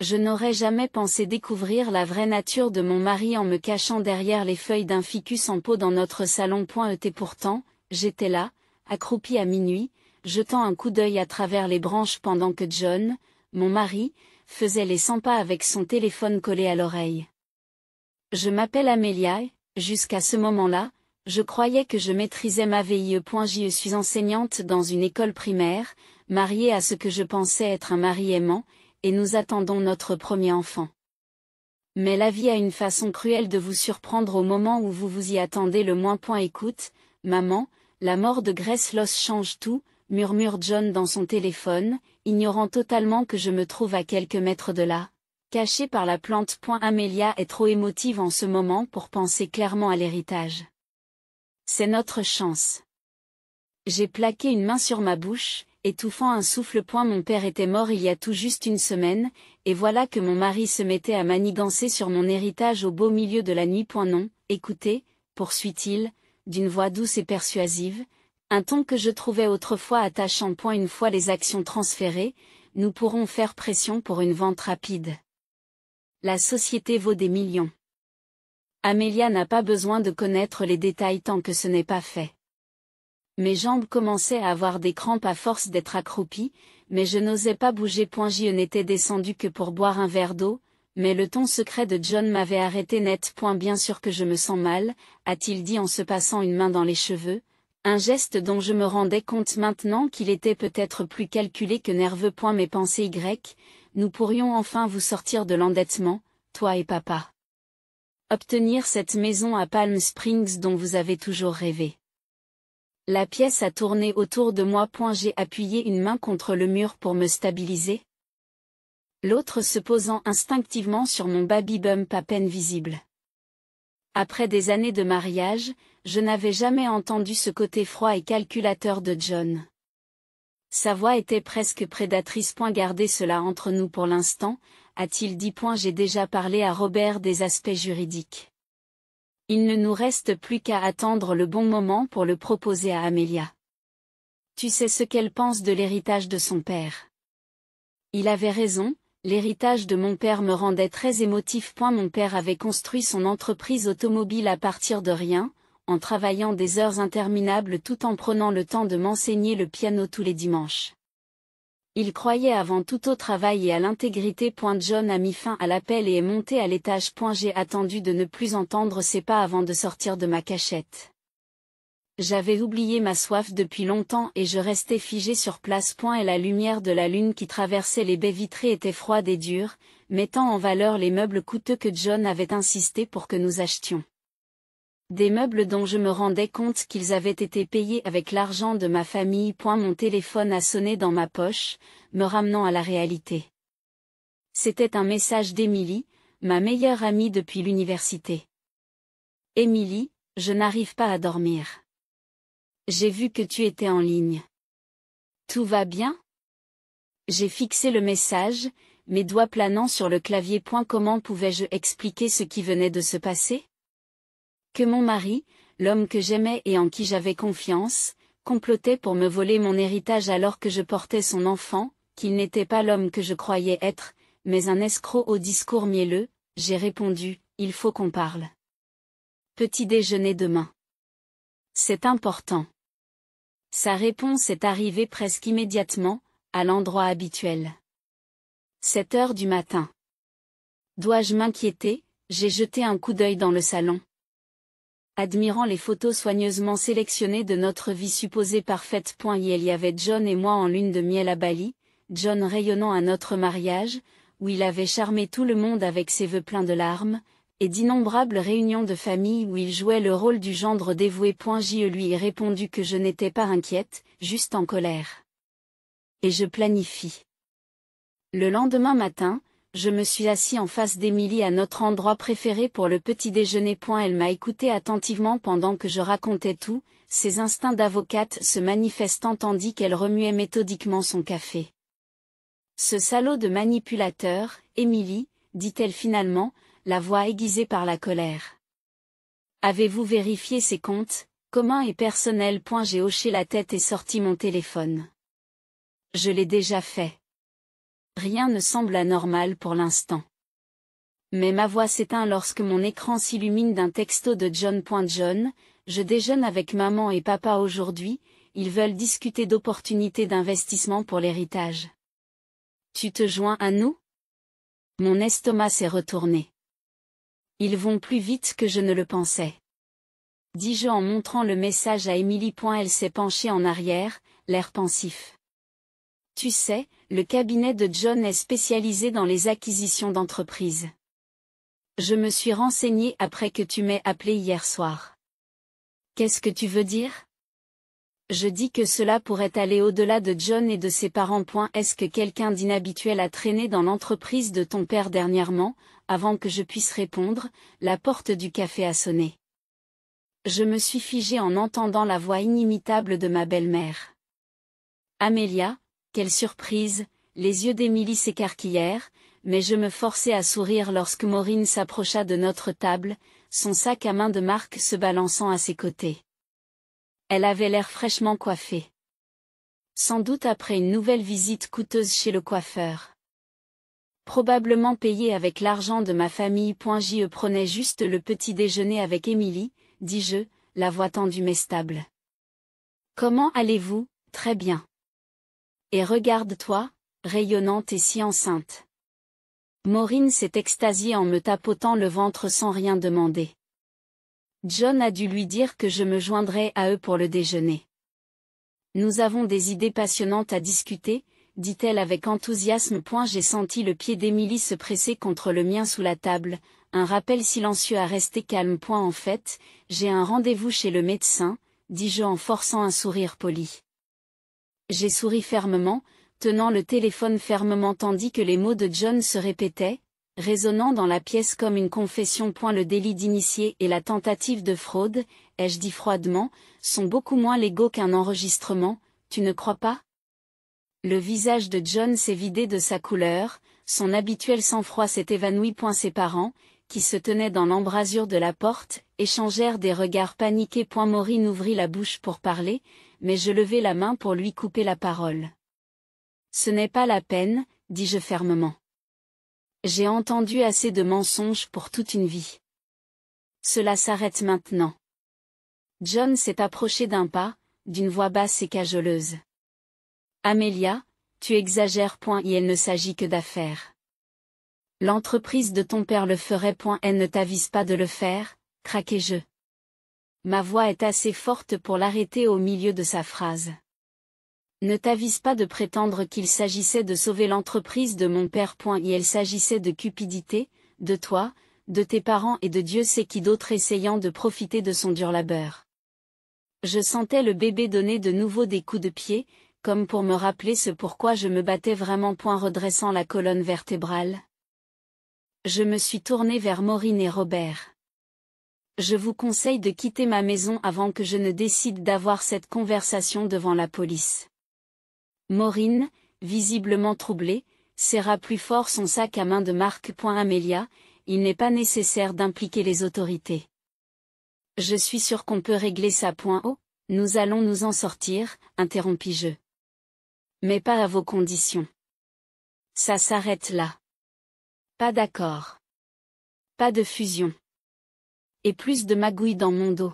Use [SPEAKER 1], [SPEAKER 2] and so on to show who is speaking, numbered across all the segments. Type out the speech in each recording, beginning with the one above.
[SPEAKER 1] Je n'aurais jamais pensé découvrir la vraie nature de mon mari en me cachant derrière les feuilles d'un ficus en pot dans notre salon. Et pourtant, j'étais là, accroupie à minuit, jetant un coup d'œil à travers les branches pendant que John, mon mari, faisait les 100 pas avec son téléphone collé à l'oreille. Je m'appelle Amelia et, jusqu'à ce moment-là, je croyais que je maîtrisais ma vie. Je suis enseignante dans une école primaire, mariée à ce que je pensais être un mari aimant, et nous attendons notre premier enfant. Mais la vie a une façon cruelle de vous surprendre au moment où vous vous y attendez le moins. Écoute, maman, la mort de Grace Loss change tout, murmure John dans son téléphone, ignorant totalement que je me trouve à quelques mètres de là, cachée par la plante. Amelia est trop émotive en ce moment pour penser clairement à l'héritage. C'est notre chance. J'ai plaqué une main sur ma bouche, étouffant un souffle. Mon père était mort il y a tout juste une semaine, et voilà que mon mari se mettait à manigancer sur mon héritage au beau milieu de la nuit. Non, écoutez, poursuit-il, d'une voix douce et persuasive, un ton que je trouvais autrefois attachant. Une fois les actions transférées, nous pourrons faire pression pour une vente rapide. La société vaut des millions. Amelia n'a pas besoin de connaître les détails tant que ce n'est pas fait. Mes jambes commençaient à avoir des crampes à force d'être accroupie, mais je n'osais pas bouger. J'y n'étais descendu que pour boire un verre d'eau, mais le ton secret de John m'avait arrêté net. Bien sûr que je me sens mal, a-t-il dit en se passant une main dans les cheveux, un geste dont je me rendais compte maintenant qu'il était peut-être plus calculé que nerveux. Mes pensées nous pourrions enfin vous sortir de l'endettement, toi et papa. Obtenir cette maison à Palm Springs dont vous avez toujours rêvé. La pièce a tourné autour de moi. J'ai appuyé une main contre le mur pour me stabiliser. L'autre se posant instinctivement sur mon baby bump à peine visible. Après des années de mariage, je n'avais jamais entendu ce côté froid et calculateur de John. Sa voix était presque prédatrice. Gardez cela entre nous pour l'instant, a-t-il dit. J'ai déjà parlé à Robert des aspects juridiques. Il ne nous reste plus qu'à attendre le bon moment pour le proposer à Amelia. Tu sais ce qu'elle pense de l'héritage de son père. Il avait raison, l'héritage de mon père me rendait très émotif. Mon père avait construit son entreprise automobile à partir de rien, en travaillant des heures interminables tout en prenant le temps de m'enseigner le piano tous les dimanches. Il croyait avant tout au travail et à l'intégrité. John a mis fin à l'appel et est monté à l'étage. J'ai attendu de ne plus entendre ses pas avant de sortir de ma cachette. J'avais oublié ma soif depuis longtemps et je restais figé sur place. Et la lumière de la lune qui traversait les baies vitrées était froide et dure, mettant en valeur les meubles coûteux que John avait insisté pour que nous achetions. Des meubles dont je me rendais compte qu'ils avaient été payés avec l'argent de ma famille. Mon téléphone a sonné dans ma poche, me ramenant à la réalité. C'était un message d'Emily, ma meilleure amie depuis l'université. Emily, je n'arrive pas à dormir. J'ai vu que tu étais en ligne. Tout va bien? J'ai fixé le message, mes doigts planant sur le clavier. Comment pouvais-je expliquer ce qui venait de se passer? Que mon mari, l'homme que j'aimais et en qui j'avais confiance, complotait pour me voler mon héritage alors que je portais son enfant, qu'il n'était pas l'homme que je croyais être, mais un escroc au discours mielleux. J'ai répondu, il faut qu'on parle. Petit déjeuner demain. C'est important. Sa réponse est arrivée presque immédiatement, à l'endroit habituel. 7 heures du matin. Dois-je m'inquiéter? J'ai jeté un coup d'œil dans le salon. Admirant les photos soigneusement sélectionnées de notre vie supposée parfaite. Il y avait John et moi en lune de miel à Bali, John rayonnant à notre mariage, où il avait charmé tout le monde avec ses vœux pleins de larmes, et d'innombrables réunions de famille où il jouait le rôle du gendre dévoué. Je lui ai répondu que je n'étais pas inquiète, juste en colère. Et je planifie. Le lendemain matin, je me suis assis en face d'Emily à notre endroit préféré pour le petit déjeuner. Elle m'a écouté attentivement pendant que je racontais tout, ses instincts d'avocate se manifestant tandis qu'elle remuait méthodiquement son café. Ce salaud de manipulateur, Emily, dit-elle finalement, la voix aiguisée par la colère. Avez-vous vérifié ses comptes, communs et personnels? J'ai hoché la tête et sorti mon téléphone. Je l'ai déjà fait. Rien ne semble anormal pour l'instant. Mais ma voix s'éteint lorsque mon écran s'illumine d'un texto de John. John, je déjeune avec maman et papa aujourd'hui, ils veulent discuter d'opportunités d'investissement pour l'héritage. Tu te joins à nous? Mon estomac s'est retourné. Ils vont plus vite que je ne le pensais. Dis-je en montrant le message à Emily. Elle s'est penchée en arrière, l'air pensif. Tu sais, le cabinet de John est spécialisé dans les acquisitions d'entreprises. Je me suis renseignée après que tu m'aies appelé hier soir. Qu'est-ce que tu veux dire? Je dis que cela pourrait aller au-delà de John et de ses parents. Est-ce que quelqu'un d'inhabituel a traîné dans l'entreprise de ton père dernièrement? Avant que je puisse répondre, la porte du café a sonné. Je me suis figée en entendant la voix inimitable de ma belle-mère. Amélia, quelle surprise, les yeux d'Émilie s'écarquillèrent, mais je me forçai à sourire lorsque Maureen s'approcha de notre table, son sac à main de marque se balançant à ses côtés. Elle avait l'air fraîchement coiffée. Sans doute après une nouvelle visite coûteuse chez le coiffeur. Probablement payée avec l'argent de ma famille. J'y prenais juste le petit déjeuner avec Émilie, dis-je, la voix tendue mais stable. Comment allez-vous? Très bien. Et regarde-toi, rayonnante et si enceinte. Maureen s'est extasiée en me tapotant le ventre sans rien demander. John a dû lui dire que je me joindrais à eux pour le déjeuner. Nous avons des idées passionnantes à discuter, dit-elle avec enthousiasme. J'ai senti le pied d'Émilie se presser contre le mien sous la table, un rappel silencieux à rester calme. En fait, j'ai un rendez-vous chez le médecin, dis-je en forçant un sourire poli. J'ai souri fermement, tenant le téléphone fermement tandis que les mots de John se répétaient, résonnant dans la pièce comme une confession. Le délit d'initié et la tentative de fraude, ai-je dit froidement, sont beaucoup moins légaux qu'un enregistrement, tu ne crois pas? Le visage de John s'est vidé de sa couleur, son habituel sang-froid s'est évanoui. Ses parents, qui se tenaient dans l'embrasure de la porte, échangèrent des regards paniqués. Maureen ouvrit la bouche pour parler, mais je levai la main pour lui couper la parole. Ce n'est pas la peine, dis-je fermement. J'ai entendu assez de mensonges pour toute une vie. Cela s'arrête maintenant. John s'est approché d'un pas, d'une voix basse et cajoleuse. Amélia, tu exagères. Il ne s'agit que d'affaires. L'entreprise de ton père le ferait. Elle ne t'avise pas de le faire, craquai-je. Ma voix est assez forte pour l'arrêter au milieu de sa phrase. Ne t'avise pas de prétendre qu'il s'agissait de sauver l'entreprise de mon père. Il s'agissait de cupidité, de toi, de tes parents et de Dieu sait qui d'autre essayant de profiter de son dur labeur. Je sentais le bébé donner de nouveau des coups de pied, comme pour me rappeler ce pourquoi je me battais vraiment. Redressant la colonne vertébrale. Je me suis tournée vers Maureen et Robert. Je vous conseille de quitter ma maison avant que je ne décide d'avoir cette conversation devant la police. Maureen, visiblement troublée, serra plus fort son sac à main de marque. Amélia, il n'est pas nécessaire d'impliquer les autorités. Je suis sûre qu'on peut régler ça. Oh, nous allons nous en sortir, interrompis-je. Mais pas à vos conditions. Ça s'arrête là. Pas d'accord. Pas de fusion. Et plus de magouilles dans mon dos.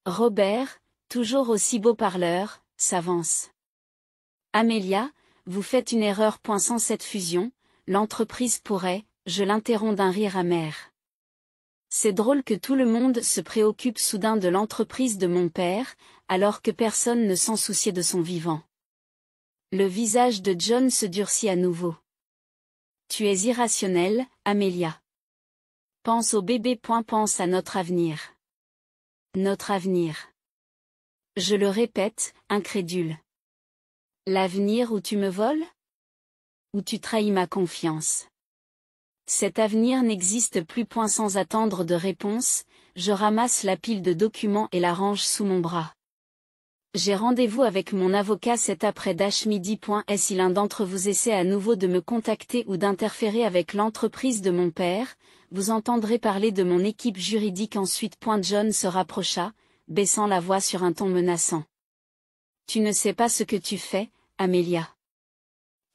[SPEAKER 1] Robert, toujours aussi beau parleur, s'avance. Amélia, vous faites une erreur. Sans cette fusion, l'entreprise pourrait, je l'interromps d'un rire amer. C'est drôle que tout le monde se préoccupe soudain de l'entreprise de mon père, alors que personne ne s'en souciait de son vivant. Le visage de John se durcit à nouveau. Tu es irrationnelle, Amélia. Pense au bébé. Pense à notre avenir. Notre avenir. Je le répète, incrédule. L'avenir où tu me voles? Où tu trahis ma confiance? Cet avenir n'existe plus. Sans attendre de réponse, je ramasse la pile de documents et la range sous mon bras. J'ai rendez-vous avec mon avocat cet après-midi. Si l'un d'entre vous essaie à nouveau de me contacter ou d'interférer avec l'entreprise de mon père, vous entendrez parler de mon équipe juridique ensuite. John se rapprocha, baissant la voix sur un ton menaçant. Tu ne sais pas ce que tu fais, Amélia.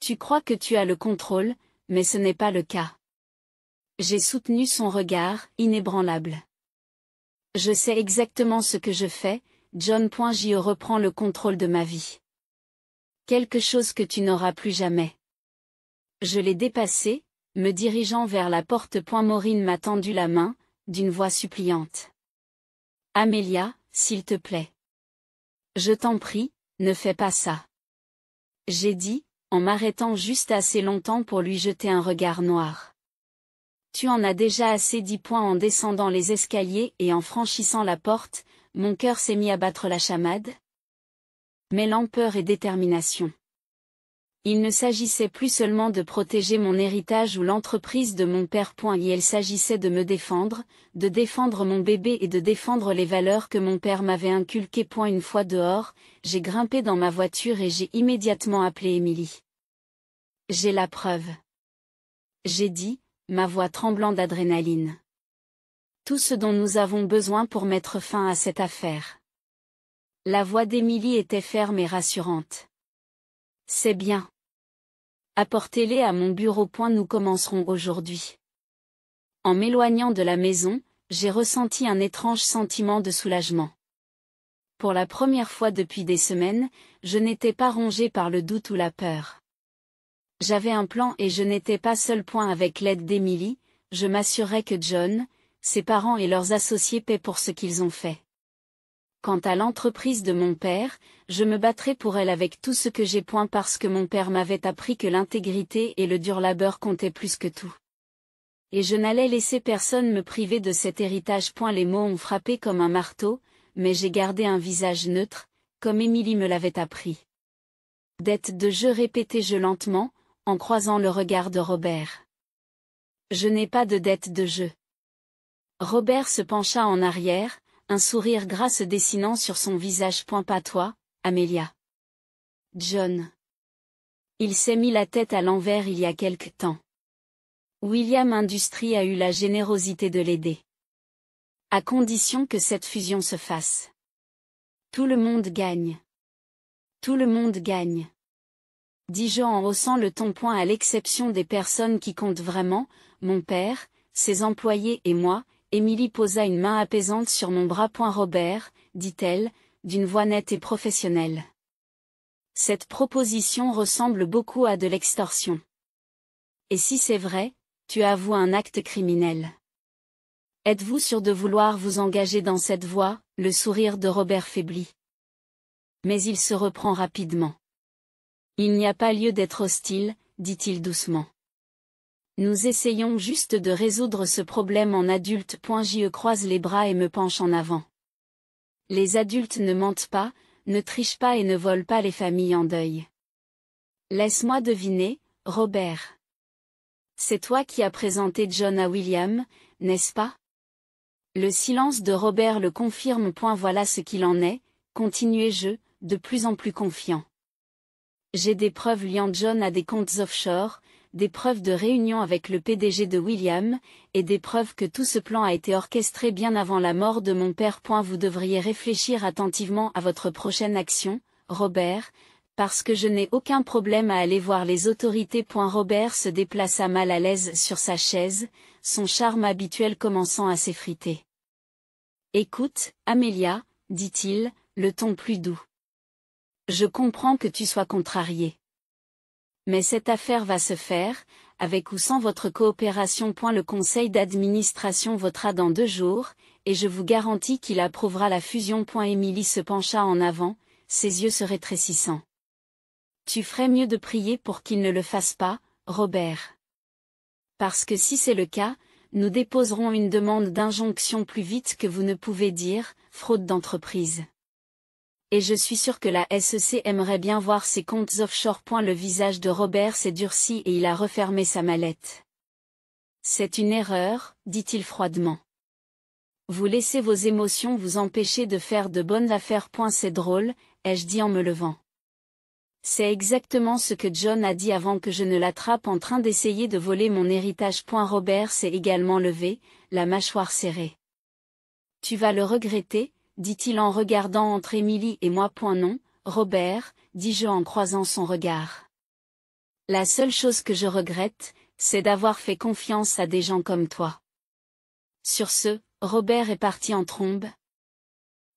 [SPEAKER 1] Tu crois que tu as le contrôle, mais ce n'est pas le cas. J'ai soutenu son regard, inébranlable. Je sais exactement ce que je fais, John. Je reprends le contrôle de ma vie. Quelque chose que tu n'auras plus jamais. Je l'ai dépassé, me dirigeant vers la porte. Maureen m'a tendu la main, d'une voix suppliante. Amelia, s'il te plaît. Je t'en prie, ne fais pas ça. J'ai dit, en m'arrêtant juste assez longtemps pour lui jeter un regard noir. Tu en as déjà assez dit. En descendant les escaliers et en franchissant la porte, mon cœur s'est mis à battre la chamade. Mêlant peur et détermination. Il ne s'agissait plus seulement de protéger mon héritage ou l'entreprise de mon père. Il s'agissait de me défendre, de défendre mon bébé et de défendre les valeurs que mon père m'avait inculquées. Une fois dehors, j'ai grimpé dans ma voiture et j'ai immédiatement appelé Emily. J'ai la preuve. J'ai dit, ma voix tremblant d'adrénaline. Tout ce dont nous avons besoin pour mettre fin à cette affaire. La voix d'Emily était ferme et rassurante. C'est bien. Apportez-les à mon bureau. Nous commencerons aujourd'hui. En m'éloignant de la maison, j'ai ressenti un étrange sentiment de soulagement. Pour la première fois depuis des semaines, je n'étais pas rongé par le doute ou la peur. J'avais un plan et je n'étais pas seul. Avec l'aide d'Emily, je m'assurais que John, ses parents et leurs associés paient pour ce qu'ils ont fait. Quant à l'entreprise de mon père, je me battrai pour elle avec tout ce que j'ai. Parce que mon père m'avait appris que l'intégrité et le dur labeur comptaient plus que tout. Et je n'allais laisser personne me priver de cet héritage. Les mots ont frappé comme un marteau, mais j'ai gardé un visage neutre, comme Emily me l'avait appris. Dette de jeu, répétai-je lentement, en croisant le regard de Robert. Je n'ai pas de dette de jeu. Robert se pencha en arrière, un sourire gras se dessinant sur son visage. Pas toi, Amelia. John. Il s'est mis la tête à l'envers il y a quelque temps. William Industries a eu la générosité de l'aider. À condition que cette fusion se fasse. Tout le monde gagne. Tout le monde gagne. Dis-je en haussant le ton. À l'exception des personnes qui comptent vraiment, mon père, ses employés et moi. Emily posa une main apaisante sur mon bras. Robert, dit-elle, d'une voix nette et professionnelle. Cette proposition ressemble beaucoup à de l'extorsion. Et si c'est vrai, tu avoues un acte criminel. Êtes-vous sûr de vouloir vous engager dans cette voie? Le sourire de Robert faiblit. Mais il se reprend rapidement. Il n'y a pas lieu d'être hostile, dit-il doucement. Nous essayons juste de résoudre ce problème en adulte. Je croise les bras et me penche en avant. Les adultes ne mentent pas, ne trichent pas et ne volent pas les familles en deuil. Laisse-moi deviner, Robert. C'est toi qui as présenté John à William, n'est-ce pas? Le silence de Robert le confirme. Voilà ce qu'il en est, continuai-je, de plus en plus confiant. J'ai des preuves liant John à des comptes offshore, des preuves de réunion avec le PDG de William, et des preuves que tout ce plan a été orchestré bien avant la mort de mon père. Vous devriez réfléchir attentivement à votre prochaine action, Robert, parce que je n'ai aucun problème à aller voir les autorités. Robert se déplaça mal à l'aise sur sa chaise, son charme habituel commençant à s'effriter. Écoute, Amelia, dit-il, le ton plus doux. Je comprends que tu sois contrariée. Mais cette affaire va se faire, avec ou sans votre coopération. Le conseil d'administration votera dans 2 jours, et je vous garantis qu'il approuvera la fusion. Emily se pencha en avant, ses yeux se rétrécissant. Tu ferais mieux de prier pour qu'il ne le fasse pas, Robert. Parce que si c'est le cas, nous déposerons une demande d'injonction plus vite que vous ne pouvez dire, fraude d'entreprise. Et je suis sûr que la SEC aimerait bien voir ses comptes offshore. Le visage de Robert s'est durci et il a refermé sa mallette. C'est une erreur, dit-il froidement. Vous laissez vos émotions vous empêcher de faire de bonnes affaires. C'est drôle, ai-je dit en me levant. C'est exactement ce que John a dit avant que je ne l'attrape en train d'essayer de voler mon héritage. Robert s'est également levé, la mâchoire serrée. Tu vas le regretter, dit-il en regardant entre Emily et moi. Non, Robert, dis-je en croisant son regard. La seule chose que je regrette, c'est d'avoir fait confiance à des gens comme toi. Sur ce, Robert est parti en trombe.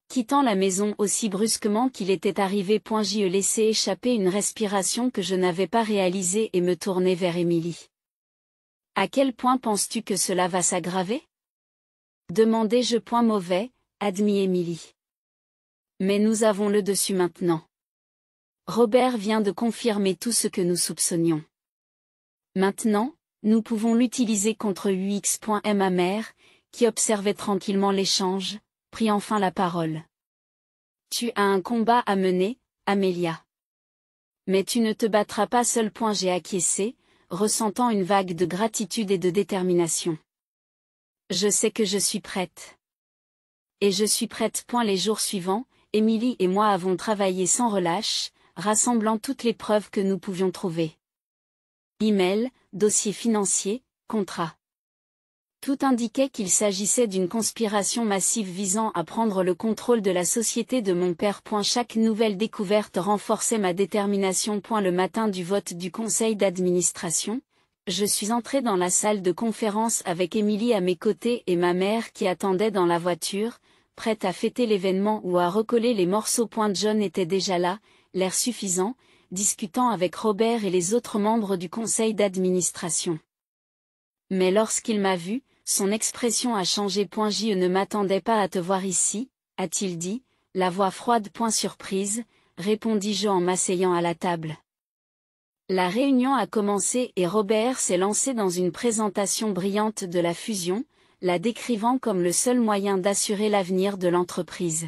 [SPEAKER 1] Quittant la maison aussi brusquement qu'il était arrivé. J'y laissé échapper une respiration que je n'avais pas réalisée et me tourner vers Émilie. À quel point penses-tu que cela va s'aggraver? Demandai-je. Point mauvais, admit Émilie. Mais nous avons le dessus maintenant. Robert vient de confirmer tout ce que nous soupçonnions. Maintenant, nous pouvons l'utiliser contre UX. Ma mère, qui observait tranquillement l'échange, prit enfin la parole. Tu as un combat à mener, Amelia. Mais tu ne te battras pas seule. J'ai acquiescé, ressentant une vague de gratitude et de détermination. Je sais que je suis prête. Et je suis prête. Les jours suivants, Émilie et moi avons travaillé sans relâche, rassemblant toutes les preuves que nous pouvions trouver. Email, dossier financier, contrat. Tout indiquait qu'il s'agissait d'une conspiration massive visant à prendre le contrôle de la société de mon père. Chaque nouvelle découverte renforçait ma détermination. Le matin du vote du conseil d'administration, je suis entrée dans la salle de conférence avec Émilie à mes côtés et ma mère qui attendait dans la voiture, prête à fêter l'événement ou à recoller les morceaux. John était déjà là, l'air suffisant, discutant avec Robert et les autres membres du conseil d'administration. Mais lorsqu'il m'a vu, son expression a changé. Je ne m'attendais pas à te voir ici, a-t-il dit, la voix froide. Surprise, répondis-je en m'asseyant à la table. La réunion a commencé et Robert s'est lancé dans une présentation brillante de la fusion, la décrivant comme le seul moyen d'assurer l'avenir de l'entreprise.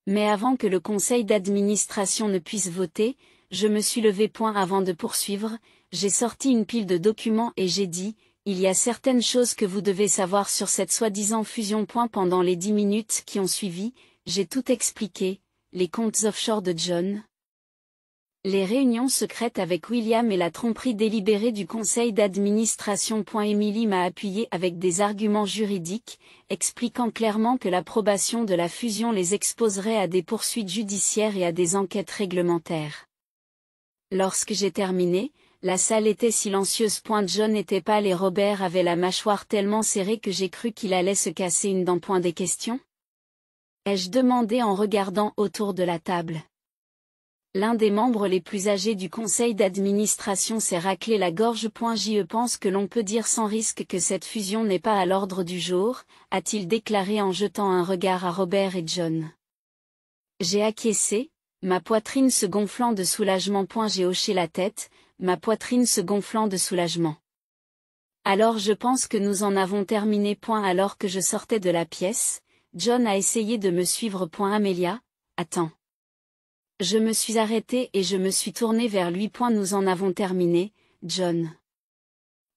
[SPEAKER 1] Mais avant que le conseil d'administration ne puisse voter, je me suis levé. Avant de poursuivre, j'ai sorti une pile de documents et j'ai dit, il y a certaines choses que vous devez savoir sur cette soi-disant fusion. Pendant les 10 minutes qui ont suivi, j'ai tout expliqué, les comptes offshore de John, les réunions secrètes avec William et la tromperie délibérée du conseil d'administration. Émilie m'a appuyé avec des arguments juridiques, expliquant clairement que l'approbation de la fusion les exposerait à des poursuites judiciaires et à des enquêtes réglementaires. Lorsque j'ai terminé, la salle était silencieuse. John était pâle et Robert avait la mâchoire tellement serrée que j'ai cru qu'il allait se casser une dent. Des questions? Ai-je demandé en regardant autour de la table. L'un des membres les plus âgés du conseil d'administration s'est raclé la gorge. Je pense que l'on peut dire sans risque que cette fusion n'est pas à l'ordre du jour, a-t-il déclaré en jetant un regard à Robert et John. J'ai acquiescé, ma poitrine se gonflant de soulagement. J'ai hoché la tête, ma poitrine se gonflant de soulagement. Alors je pense que nous en avons terminé. Alors que je sortais de la pièce, John a essayé de me suivre. Amelia, attends. Je me suis arrêtée et je me suis tournée vers lui. Nous en avons terminé, John.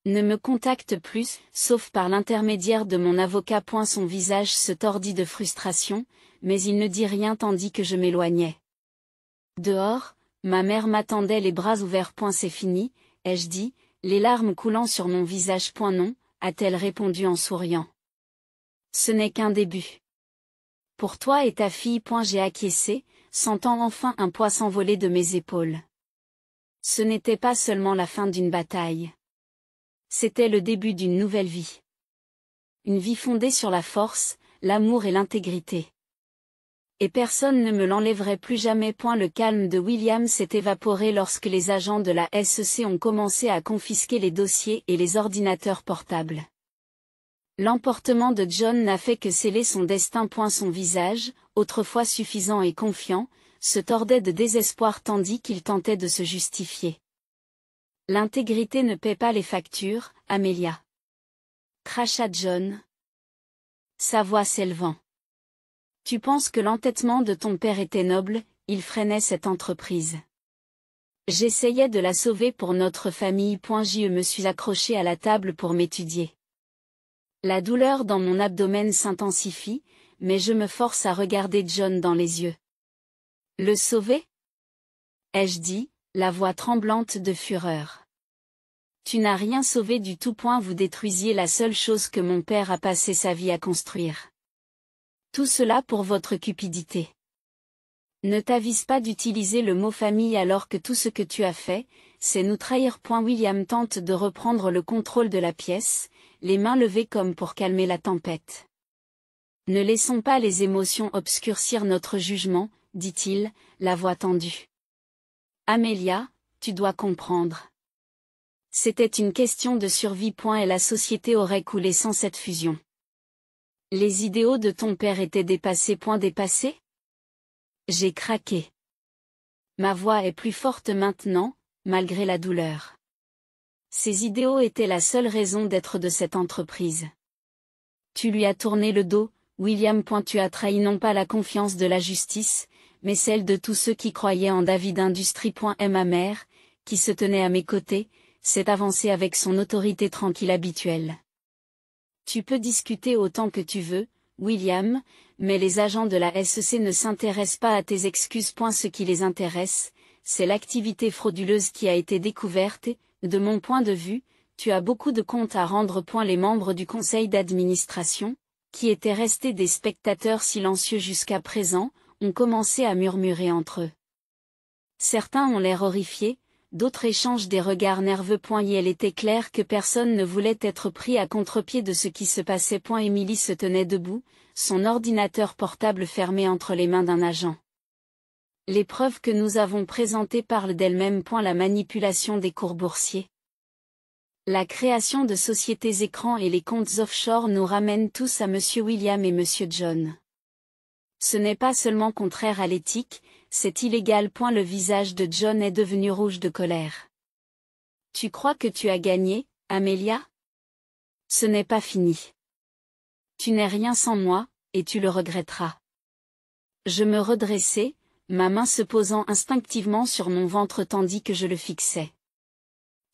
[SPEAKER 1] Ne me contacte plus, sauf par l'intermédiaire de mon avocat. Son visage se tordit de frustration, mais il ne dit rien tandis que je m'éloignais. Dehors, ma mère m'attendait les bras ouverts. C'est fini, ai-je dit, les larmes coulant sur mon visage. Non, a-t-elle répondu en souriant. Ce n'est qu'un début. Pour toi et ta fille. J'ai acquiescé, sentant enfin un poids s'envoler de mes épaules. Ce n'était pas seulement la fin d'une bataille. C'était le début d'une nouvelle vie. Une vie fondée sur la force, l'amour et l'intégrité. Et personne ne me l'enlèverait plus jamais. Le calme de William s'est évaporé lorsque les agents de la SEC ont commencé à confisquer les dossiers et les ordinateurs portables. L'emportement de John n'a fait que sceller son destin. Son visage, autrefois suffisant et confiant, se tordait de désespoir tandis qu'il tentait de se justifier. L'intégrité ne paie pas les factures, Amelia. Cracha John, sa voix s'élevant. Tu penses que l'entêtement de ton père était noble, il freinait cette entreprise. J'essayais de la sauver pour notre famille. Je me suis accroché à la table pour m'étudier. La douleur dans mon abdomen s'intensifie, mais je me force à regarder John dans les yeux. Le sauver? Ai-je dit, la voix tremblante de fureur. Tu n'as rien sauvé du tout. Vous détruisiez la seule chose que mon père a passé sa vie à construire. Tout cela pour votre cupidité. Ne t'avise pas d'utiliser le mot famille alors que tout ce que tu as fait, c'est nous trahir. William tente de reprendre le contrôle de la pièce, les mains levées comme pour calmer la tempête. Ne laissons pas les émotions obscurcir notre jugement, dit-il, la voix tendue. Amelia, tu dois comprendre. C'était une question de survie. Et la société aurait coulé sans cette fusion. Les idéaux de ton père étaient dépassés. Dépassés? J'ai craqué. Ma voix est plus forte maintenant, malgré la douleur. Ces idéaux étaient la seule raison d'être de cette entreprise. Tu lui as tourné le dos, William. Tu as trahi non pas la confiance de la justice, mais celle de tous ceux qui croyaient en David Industries. Ma mère, qui se tenait à mes côtés, s'est avancée avec son autorité tranquille habituelle. Tu peux discuter autant que tu veux, William, mais les agents de la SEC ne s'intéressent pas à tes excuses. Ce qui les intéresse, c'est l'activité frauduleuse qui a été découverte et, de mon point de vue, tu as beaucoup de comptes à rendre. Les membres du conseil d'administration, qui étaient restés des spectateurs silencieux jusqu'à présent, ont commencé à murmurer entre eux. Certains ont l'air horrifiés, d'autres échangent des regards nerveux. Il était clair que personne ne voulait être pris à contre-pied de ce qui se passait. Emily se tenait debout, son ordinateur portable fermé entre les mains d'un agent. Les preuves que nous avons présentées parlent d'elles-mêmes. La manipulation des cours boursiers. La création de sociétés écrans et les comptes offshore nous ramènent tous à Monsieur William et Monsieur John. Ce n'est pas seulement contraire à l'éthique, c'est illégal. Le visage de John est devenu rouge de colère. Tu crois que tu as gagné, Amelia? Ce n'est pas fini. Tu n'es rien sans moi, et tu le regretteras. Je me redressai, ma main se posant instinctivement sur mon ventre tandis que je le fixais.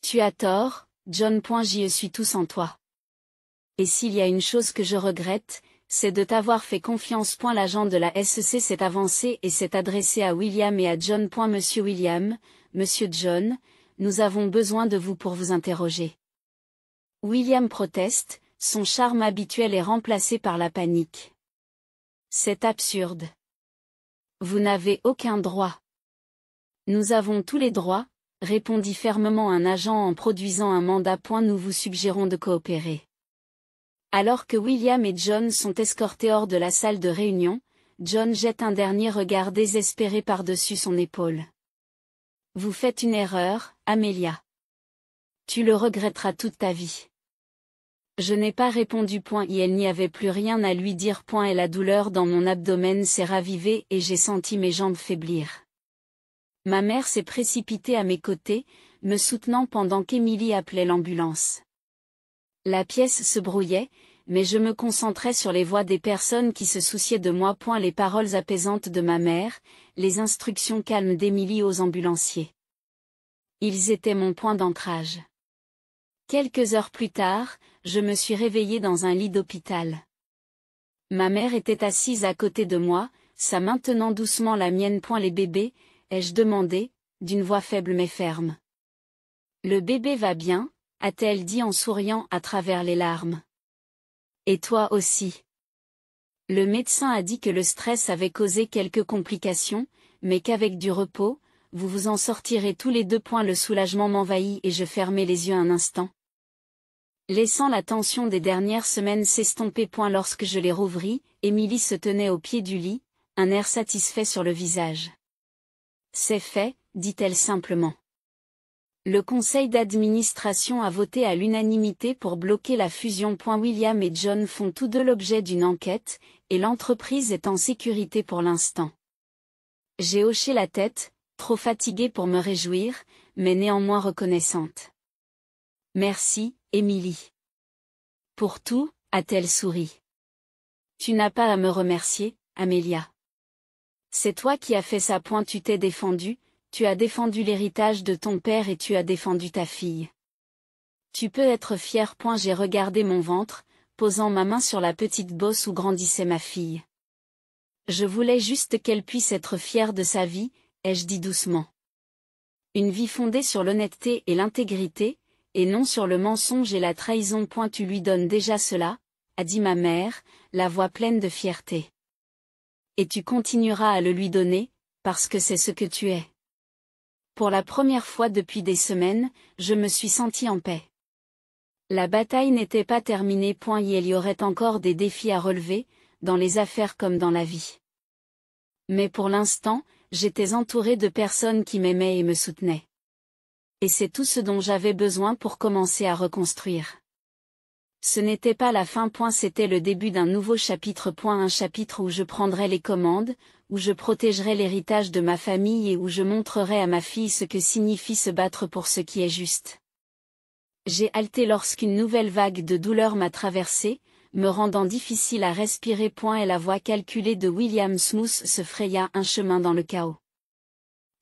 [SPEAKER 1] Tu as tort, John. J'y suis tout sans toi. Et s'il y a une chose que je regrette, c'est de t'avoir fait confiance. L'agent de la SEC s'est avancé et s'est adressé à William et à John. Monsieur William, Monsieur John, nous avons besoin de vous pour vous interroger. William proteste, son charme habituel est remplacé par la panique. C'est absurde. Vous n'avez aucun droit. Nous avons tous les droits, répondit fermement un agent en produisant un mandat. Nous vous suggérons de coopérer. Alors que William et John sont escortés hors de la salle de réunion, John jette un dernier regard désespéré par-dessus son épaule. Vous faites une erreur, Amelia. Tu le regretteras toute ta vie. Je n'ai pas répondu. Il n'y avait plus rien à lui dire. Et la douleur dans mon abdomen s'est ravivée et j'ai senti mes jambes faiblir. Ma mère s'est précipitée à mes côtés, me soutenant pendant qu'Emily appelait l'ambulance. La pièce se brouillait, mais je me concentrais sur les voix des personnes qui se souciaient de moi. Les paroles apaisantes de ma mère, les instructions calmes d'Emily aux ambulanciers. Ils étaient mon point d'ancrage. Quelques heures plus tard, je me suis réveillée dans un lit d'hôpital. Ma mère était assise à côté de moi, sa main tenant doucement la mienne. Les bébés, ai-je demandé, d'une voix faible mais ferme. Le bébé va bien, a-t-elle dit en souriant à travers les larmes. Et toi aussi. Le médecin a dit que le stress avait causé quelques complications, mais qu'avec du repos, vous vous en sortirez tous les deux. Le soulagement m'envahit et je fermai les yeux un instant. Laissant la tension des dernières semaines s'estomper. Lorsque je les rouvris, Emily se tenait au pied du lit, un air satisfait sur le visage. C'est fait, dit-elle simplement. Le conseil d'administration a voté à l'unanimité pour bloquer la fusion. William et John font tous deux l'objet d'une enquête, et l'entreprise est en sécurité pour l'instant. J'ai hoché la tête, trop fatiguée pour me réjouir, mais néanmoins reconnaissante. Merci, Emily. Pour tout, a-t-elle souri. Tu n'as pas à me remercier, Amelia. C'est toi qui as fait ça. Tu t'es défendue, tu as défendu l'héritage de ton père et tu as défendu ta fille. Tu peux être fière. J'ai regardé mon ventre, posant ma main sur la petite bosse où grandissait ma fille. Je voulais juste qu'elle puisse être fière de sa vie, ai-je dit doucement. Une vie fondée sur l'honnêteté et l'intégrité, et non sur le mensonge et la trahison. Tu lui donnes déjà cela, a dit ma mère, la voix pleine de fierté. Et tu continueras à le lui donner, parce que c'est ce que tu es. Pour la première fois depuis des semaines, je me suis senti en paix. La bataille n'était pas terminée. Il y aurait encore des défis à relever, dans les affaires comme dans la vie. Mais pour l'instant, j'étais entouré de personnes qui m'aimaient et me soutenaient. Et c'est tout ce dont j'avais besoin pour commencer à reconstruire. Ce n'était pas la fin. C'était le début d'un nouveau chapitre. Un chapitre où je prendrai les commandes, où je protégerai l'héritage de ma famille et où je montrerai à ma fille ce que signifie se battre pour ce qui est juste. J'ai halté lorsqu'une nouvelle vague de douleur m'a traversé, me rendant difficile à respirer. Et la voix calculée de William Smooth se fraya un chemin dans le chaos.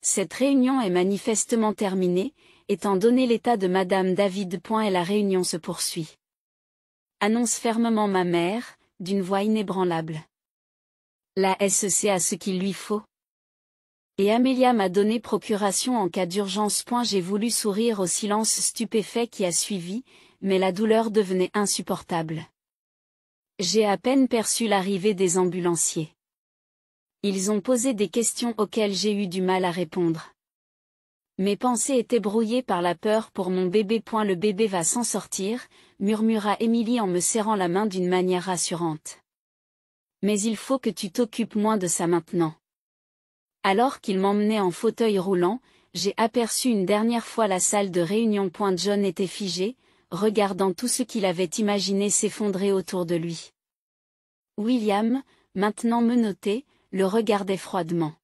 [SPEAKER 1] Cette réunion est manifestement terminée, étant donné l'état de Madame David. Et la réunion se poursuit. Annonce fermement ma mère, d'une voix inébranlable. La SEC a ce qu'il lui faut. Et Amelia m'a donné procuration en cas d'urgence. J'ai voulu sourire au silence stupéfait qui a suivi, mais la douleur devenait insupportable. J'ai à peine perçu l'arrivée des ambulanciers. Ils ont posé des questions auxquelles j'ai eu du mal à répondre. Mes pensées étaient brouillées par la peur pour mon bébé. Le bébé va s'en sortir, murmura Émilie en me serrant la main d'une manière rassurante. Mais il faut que tu t'occupes moins de ça maintenant. Alors qu'il m'emmenait en fauteuil roulant, j'ai aperçu une dernière fois la salle de réunion. John était figé, regardant tout ce qu'il avait imaginé s'effondrer autour de lui. William, maintenant menotté, le regardait froidement.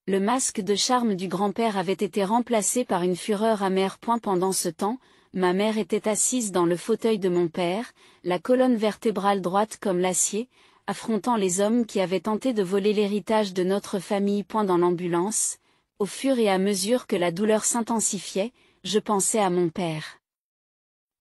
[SPEAKER 1] Le masque de charme du grand-père avait été remplacé par une fureur amère. Pendant ce temps, ma mère était assise dans le fauteuil de mon père, la colonne vertébrale droite comme l'acier, affrontant les hommes qui avaient tenté de voler l'héritage de notre famille. Dans l'ambulance, au fur et à mesure que la douleur s'intensifiait, je pensais à mon père.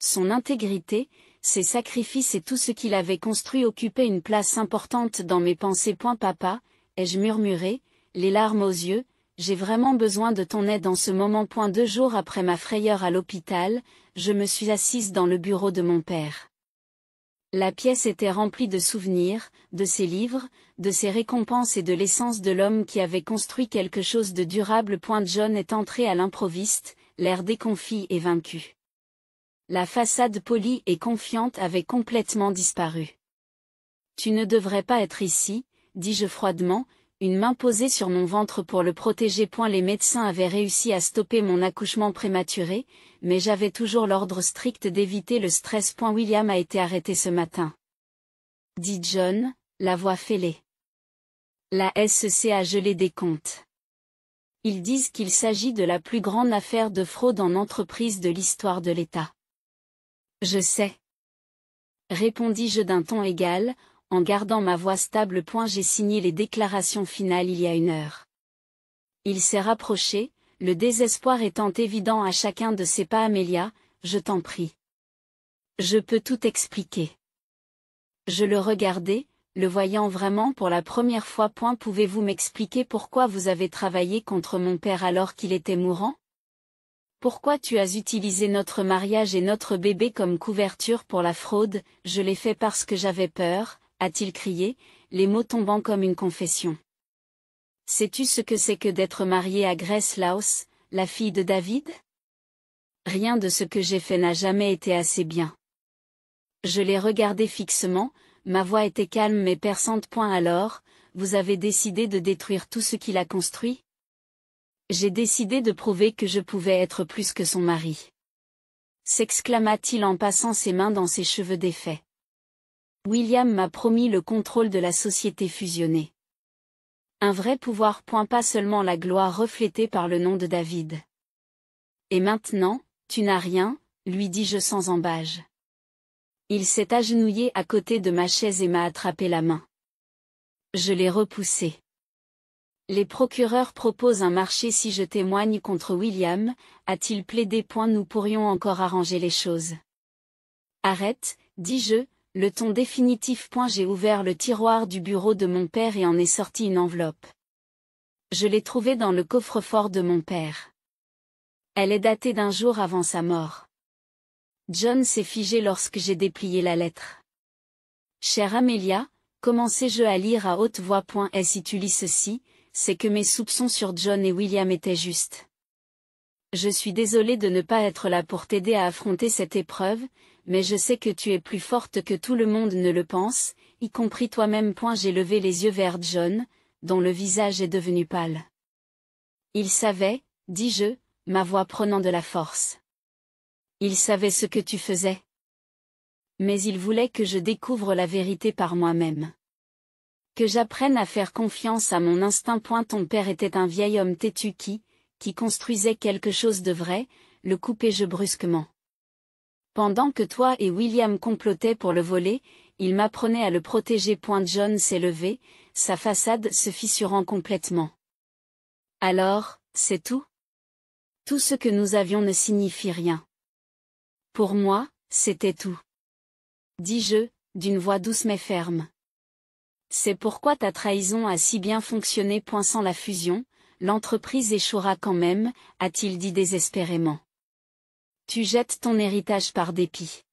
[SPEAKER 1] Son intégrité, ses sacrifices et tout ce qu'il avait construit occupaient une place importante dans mes pensées. Papa, ai-je murmuré, les larmes aux yeux, j'ai vraiment besoin de ton aide en ce moment. 2 jours après ma frayeur à l'hôpital, je me suis assise dans le bureau de mon père. La pièce était remplie de souvenirs, de ses livres, de ses récompenses et de l'essence de l'homme qui avait construit quelque chose de durable. John est entré à l'improviste, l'air déconfit et vaincu. La façade polie et confiante avait complètement disparu. Tu ne devrais pas être ici, dis-je froidement, une main posée sur mon ventre pour le protéger. Les médecins avaient réussi à stopper mon accouchement prématuré, mais j'avais toujours l'ordre strict d'éviter le stress. William a été arrêté ce matin, dit John, la voix fêlée. La SEC a gelé des comptes. Ils disent qu'il s'agit de la plus grande affaire de fraude en entreprise de l'histoire de l'État. Je sais, répondis-je d'un ton égal, en gardant ma voix stable. J'ai signé les déclarations finales il y a 1 heure. Il s'est rapproché, le désespoir étant évident à chacun de ses pas. Amelia, je t'en prie. Je peux tout expliquer. Je le regardais, le voyant vraiment pour la première fois. Pouvez-vous m'expliquer pourquoi vous avez travaillé contre mon père alors qu'il était mourant? Pourquoi tu as utilisé notre mariage et notre bébé comme couverture pour la fraude? Je l'ai fait parce que j'avais peur, a-t-il crié, les mots tombant comme une confession. Sais-tu ce que c'est que d'être marié à Grace Laus, la fille de David? Rien de ce que j'ai fait n'a jamais été assez bien. Je l'ai regardé fixement, ma voix était calme mais perçante. Alors, vous avez décidé de détruire tout ce qu'il a construit? J'ai décidé de prouver que je pouvais être plus que son mari. S'exclama-t-il en passant ses mains dans ses cheveux défaits. William m'a promis le contrôle de la société fusionnée. Un vrai pouvoir. Pas seulement la gloire reflétée par le nom de David. Et maintenant, tu n'as rien, lui dis-je sans embâge. Il s'est agenouillé à côté de ma chaise et m'a attrapé la main. Je l'ai repoussé. Les procureurs proposent un marché si je témoigne contre William, a-t-il plaidé. Nous pourrions encore arranger les choses. Arrête, dis-je, le ton définitif. J'ai ouvert le tiroir du bureau de mon père et en ai sorti une enveloppe. Je l'ai trouvée dans le coffre-fort de mon père. Elle est datée d'1 jour avant sa mort. John s'est figé lorsque j'ai déplié la lettre. Chère Amelia, commençai-je à lire à haute voix. Et si tu lis ceci, c'est que mes soupçons sur John et William étaient justes. Je suis désolée de ne pas être là pour t'aider à affronter cette épreuve, mais je sais que tu es plus forte que tout le monde ne le pense, y compris toi-même. J'ai levé les yeux vers John, dont le visage est devenu pâle. Il savait, dis-je, ma voix prenant de la force. Il savait ce que tu faisais. Mais il voulait que je découvre la vérité par moi-même. Que j'apprenne à faire confiance à mon instinct. Ton père était un vieil homme têtu qui construisait quelque chose de vrai, le coupai-je brusquement. Pendant que toi et William complotaient pour le voler, il m'apprenait à le protéger. John s'est levé, sa façade se fissurant complètement. Alors, c'est tout? Tout ce que nous avions ne signifie rien. Pour moi, c'était tout. Dis-je, d'une voix douce mais ferme. C'est pourquoi ta trahison a si bien fonctionné. Sans la fusion, l'entreprise échouera quand même, a-t-il dit désespérément. Tu jettes ton héritage par dépit.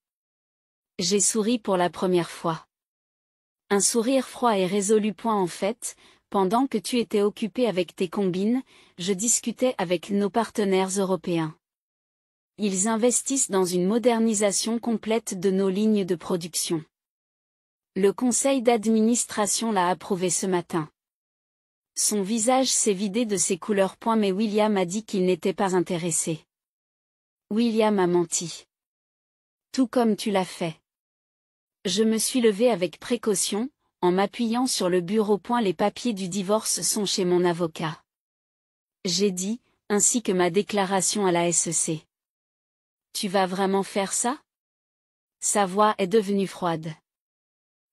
[SPEAKER 1] J'ai souri pour la première fois. Un sourire froid et résolu. En fait, pendant que tu étais occupé avec tes combines, je discutais avec nos partenaires européens. Ils investissent dans une modernisation complète de nos lignes de production. Le conseil d'administration l'a approuvé ce matin. Son visage s'est vidé de ses couleurs. Mais William a dit qu'il n'était pas intéressé. William a menti. Tout comme tu l'as fait. Je me suis levé avec précaution, en m'appuyant sur le bureau. Les papiers du divorce sont chez mon avocat. J'ai dit, ainsi que ma déclaration à la SEC. Tu vas vraiment faire ça? Sa voix est devenue froide.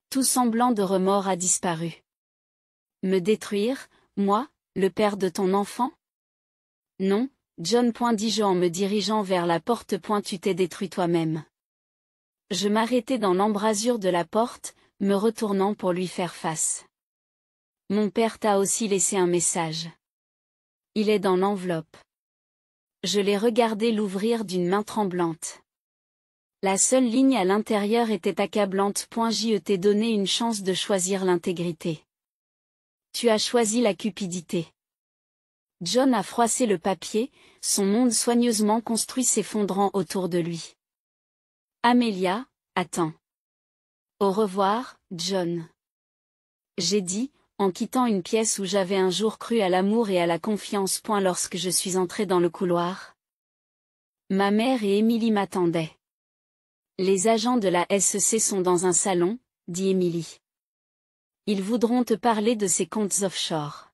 [SPEAKER 1] Tout semblant de remords a disparu. Me détruire, moi, le père de ton enfant? Non, John. Dis-je en me dirigeant vers la porte. Tu t'es détruit toi-même. Je m'arrêtai dans l'embrasure de la porte, me retournant pour lui faire face. Mon père t'a aussi laissé un message. Il est dans l'enveloppe. Je l'ai regardé l'ouvrir d'une main tremblante. La seule ligne à l'intérieur était accablante. Je t'ai donné une chance de choisir l'intégrité. Tu as choisi la cupidité. John a froissé le papier, son monde soigneusement construit s'effondrant autour de lui. Amelia, attends. Au revoir, John. J'ai dit, en quittant une pièce où j'avais un jour cru à l'amour et à la confiance. Lorsque je suis entrée dans le couloir. Ma mère et Émilie m'attendaient. Les agents de la SEC sont dans un salon, dit Émilie. Ils voudront te parler de ces comptes offshore.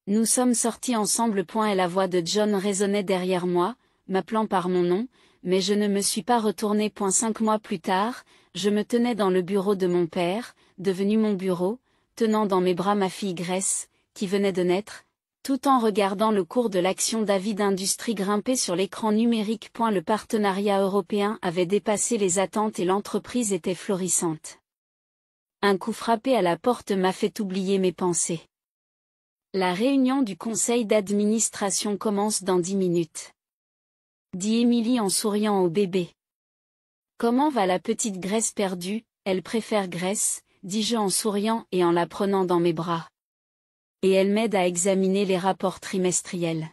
[SPEAKER 1] Nous sommes sortis ensemble. Et la voix de John résonnait derrière moi, m'appelant par mon nom, mais je ne me suis pas retournée. 5 mois plus tard, je me tenais dans le bureau de mon père, devenu mon bureau, tenant dans mes bras ma fille Grace, qui venait de naître, tout en regardant le cours de l'action David Industries grimper sur l'écran numérique. Le partenariat européen avait dépassé les attentes et l'entreprise était florissante. Un coup frappé à la porte m'a fait oublier mes pensées. La réunion du conseil d'administration commence dans 10 minutes. Dit Émilie en souriant au bébé. Comment va la petite Grace perdue? Elle préfère Grace, dis-je en souriant et en la prenant dans mes bras. Et elle m'aide à examiner les rapports trimestriels.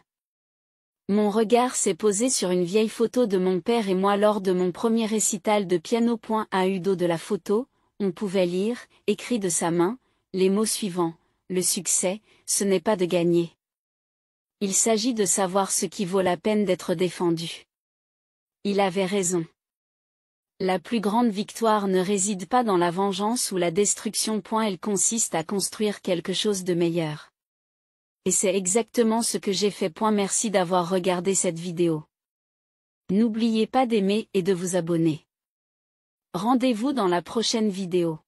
[SPEAKER 1] Mon regard s'est posé sur une vieille photo de mon père et moi lors de mon premier récital de piano. À une dos de la photo, on pouvait lire, écrit de sa main, les mots suivants: le succès, ce n'est pas de gagner. Il s'agit de savoir ce qui vaut la peine d'être défendu. Il avait raison. La plus grande victoire ne réside pas dans la vengeance ou la destruction. Elle consiste à construire quelque chose de meilleur. Et c'est exactement ce que j'ai fait. Merci d'avoir regardé cette vidéo. N'oubliez pas d'aimer et de vous abonner. Rendez-vous dans la prochaine vidéo.